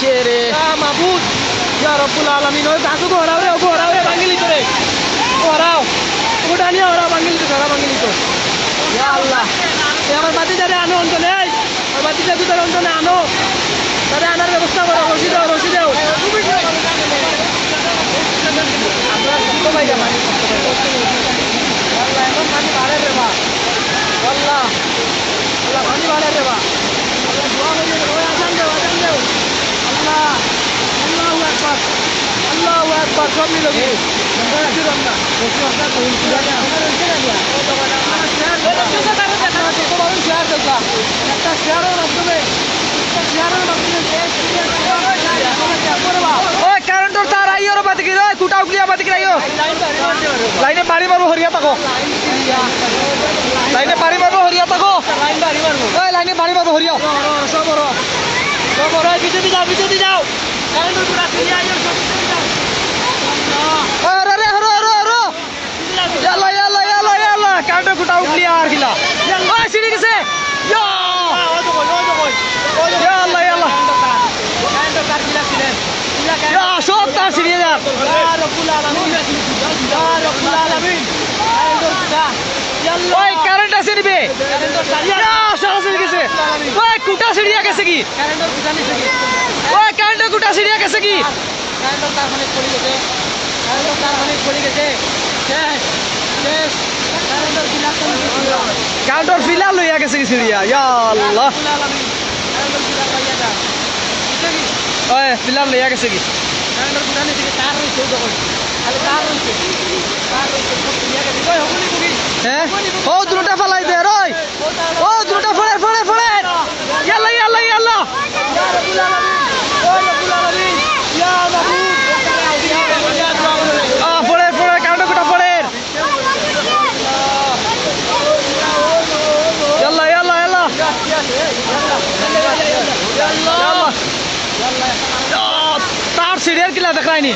কিসে রে মাহবুব ইয়া রব্বুল আলামিন ওই কাকু ঘোরাও রে বাঙ্গিলি করে ঘোরাও ওটা নিয়ে ওরা বাঙ্গিলি তো ইয়া আল্লাহ আমার বাতি যারে আনো অন্তনে ওই বাতি যার ভিতরে অন্তনে আনো তারে আনার ব্যবস্থা করো রশি দাও আমরা তো ভাই জামাই আল্লাহ এখন পানি বাড়ে রে বা আল্লাহ পানি বাড়ে রে বা আল্লাহ দোয়া করি ওই আজান দেও আল্লাহ আল্লাহু আকবার সব মিলে গিয়ে কারেন্টর তার আইও বাতি কি কুটা উগলিয়া বাতি কি আইও লাইনে বাড়ি মারবো হরিয়া থাকো লাইনে বাড়ি মারবো হরিয়া থাকো লাইনে বাড়ি মারবো হরিয়া সব পিছনে যাও কারেন্টর পুরা ফিরে আইও সব পিছনে যাও আরে কারেন্টর কুটা উগলিয়া আর গিলা সিঁড়ি গেছে সব তার সিঁড়ি যান ওই কারেন্ট আছে নিবে সরাসরি গেছে ওই কুটা সিঁড়িয়া গেছে কি ওই কারেন্টের কুটা সিঁড়িয়া গেছে কি কারেন্টর ফিলা লইয়া গেছে কি সিঁড়িয়া ইয়া আল্লাহ ওই ফিলা লইয়া গেছে কি কারেন্টর কুটা নিছে কি তার রইছে খালি তার রইছে হ্যাঁ ও দুটা ফালাই দে রই ও দুটা ফড়ে ইয়াল্লা ইয়া রাব্বুল আলামিন ও রাব্বুল আলামিন ইয়া মাহবুব ফড়ে কারেন্টর কুটা ফড়ে ইয়াল্লা তার সিরিয়াল কিলা দেখায়নি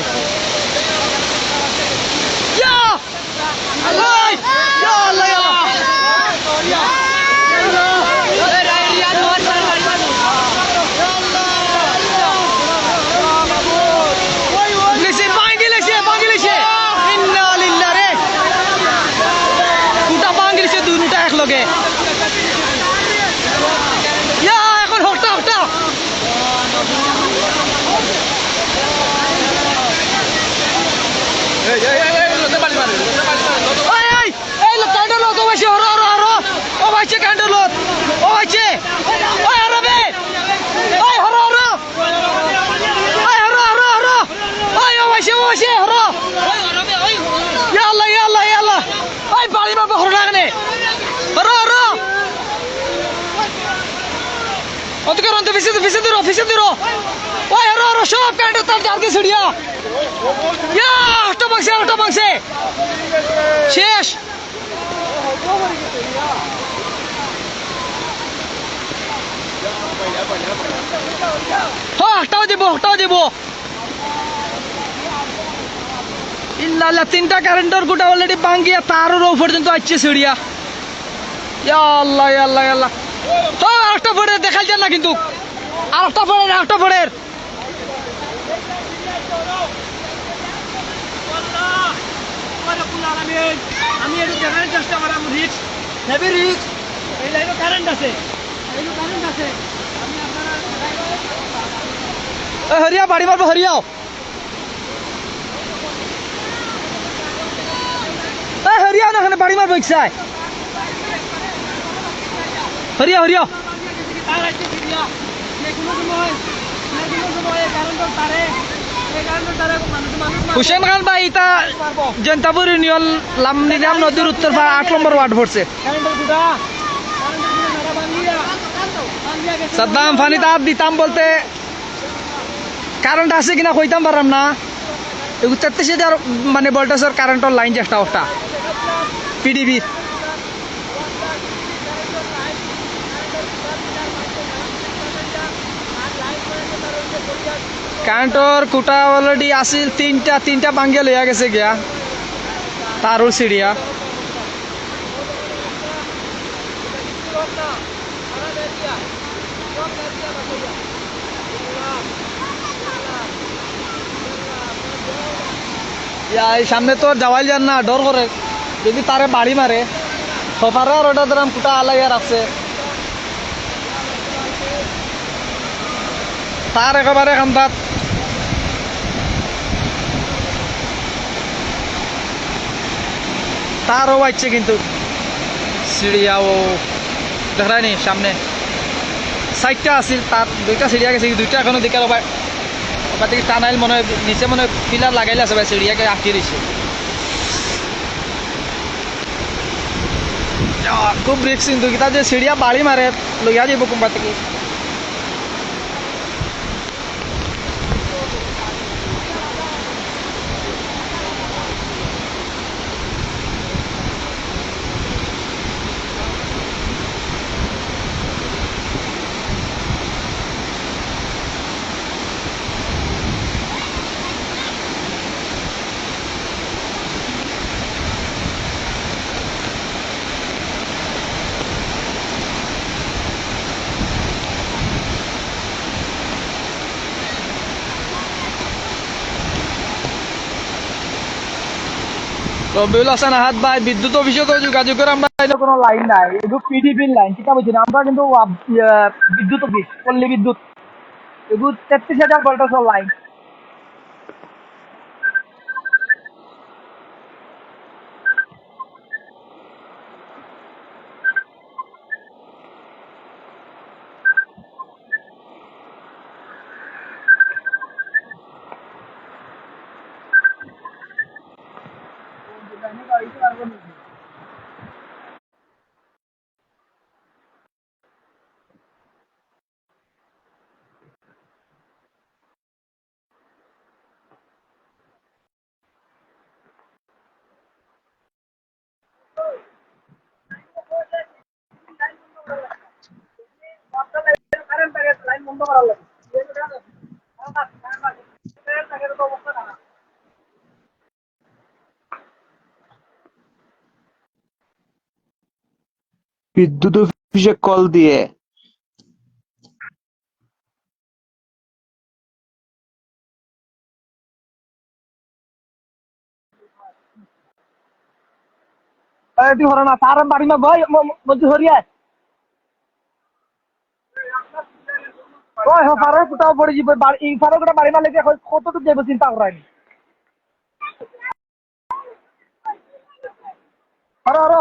একলগে এখন হটা অফিসে দিরো ওই হরো সব কারেন্ট তার জালকে ছিড়িয়া আটটা মাংসে শেষ হটাও দিব ইল্লাল্লাহ তিনটা কারেন্টর গুটা অলরেডি ভাঙ্গিয়া তারও পর্যন্ত আসছে ছিড়িয়া আল্লাহ আরেকটা ফোড়ে দেখাল যান না কিন্তু আরেকটা ফোড়ের আমি একটু দেখার চেষ্টা করাম রিক্স হেভি রিক্স এই লাইনে কারেন্ট আছে হরিয়া বাড়ি মারবো হরিয়াও হরিয়া না বাড়ি মারবো ইচ্ছায় হরিয়া হুসেন খান ভাই ইতা জনতাপুর ইউনিয়ন লামনিজাম নদীর উত্তর 8 নম্বর ওয়ার্ড পড়ছে সাদ্দাম ফানি তাপ দিতাম বলতে কারেন্ট আছে কিনা কইতাম পারলাম না এগুলো 33,000 মানে ভোল্টেজের কারেন্টের লাইন চেষ্টা ওটা পিডিবি কারেন্টর কুটা অলরেডি আসিল তিনটা ভাঙ্গিয়া লইয়া গেছে গিয়া তারও সিঁড়িয়া এই সামনে তো আর যাওয়াই যান না, ডর করে যদি তারে বাড়ি মারে সফারে আর ওটা ধরাম কুটা আলাইয়া রাখছে তার একেবারে খান্দাত তারও বাচ্চে কিন্তু সিঁড়িয়া ও দেখায়নি সামনে সাইডটা আছিল তার দুইটা সিঁড়িয়া গেছে দুইটা এখনো দিকে ওবার ওবার থেকে টানাইল মনে হয় নিচে মনে হয় পিলার লাগাইলে আছে ভাই সিঁড়িয়াকে আঁকিয়ে দিচ্ছে খুব রিক্স কিন্তু কিতা যে সিঁড়িয়া বাড়ি মারে লইয়া যাব কোনবা থেকে রবিউল হাসান আহাদ ভাই বিদ্যুৎ অফিসে তো যোগাযোগের আমরা কোনো লাইন নাই এগুলো পিডিপির লাইন কিতা বলছি আমরা কিন্তু বিদ্যুৎ অফিস পল্লী বিদ্যুৎ এগুলো 33,000 ভোল্টেজের লাইন লাইন বন্ধ করার লাগে বিদ্যুৎ অফিসে কল দিয়ে তুই হরে না তার বাড়ি না ভাই মধ্যে হরিয়া ওই ফারো কোথাও পড়ে যাবে এই ফারো কোটা বাড়ি মারলে কতটুকু যাবো চিন্তা করায়নি হরো হরো